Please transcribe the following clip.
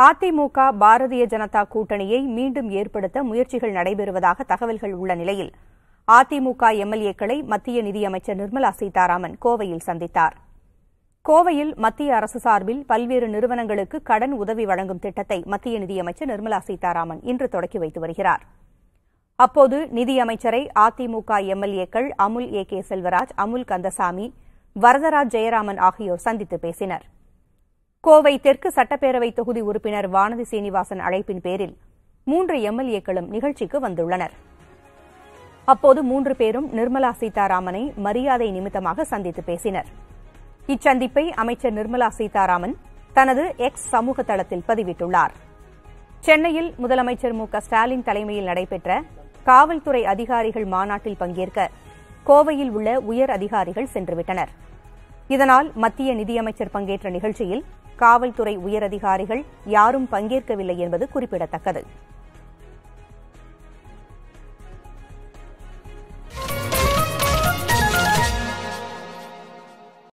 அதிமுக பாரதிய ஜனதா கூட்டணியை மீண்டும் ஏற்படுத்த முயற்சிகள் நடைபெறுவதாக தகவல்கள் உள்ள நிலையில் அதிமுக எம்எல்ஏக்களை மத்திய நிதியமைச்சர் நிர்மலா சீதாராமன் கோவையில் சந்தித்தார். கோவையில் மத்திய அரசு சார்பில் பல்வேறு நிறுவனங்களுக்கு கடன் உதவி வழங்கும் திட்டத்தை மத்திய நிதியமைச்சர் நிர்மலா சீதாராமன் இன்று தொடக்கி வைத்து வருகிறார். அப்போது நிதியமைச்சரை அதிமுக எம்எல்ஏக்கள் அமுல் கே செல்வராஜ், அமுல் கந்தசாமி, வரதராஜ் ஜெயராமன் ஆகியோர் சந்தித்து பேசினர். கோவை தெற்கு சட்டப்பேரவை தொகுதி உறுப்பினர் வானதி சீனிவாசன் அழைப்பின் பேரில் 3 எம்எல்ஏக்களும் நிகழ்ச்சிக்கு வந்துள்ளனர். அப்போது 3 பேரும் நிர்மலா சீதாராமனை மரியாதை நிமித்தமாக சந்தித்து பேசினர். இச்சந்திப்பை அமைச்சர் நிர்மலா சீதாராமன் தனது எக்ஸ் சமூக தளத்தில் பதிவிட்டுள்ளார். சென்னையில் முதலமைச்சர் மு.க.ஸ்டாலின் தலைமையில் நடைபெற்ற காவல்துறை அதிகாரிகள் மாநாட்டில் பங்கேற்க கோவையில் உள்ள உயர் அதிகாரிகள் சென்றுவிட்டனர். இதனால் மத்திய நிதியமைச்சர் பங்கேற்ற நிகழ்ச்சியில் காவல்துறை உயரதிகாரிகள் யாரும் பங்கேற்கவில்லை என்பது குறிப்பிடத்தக்கது.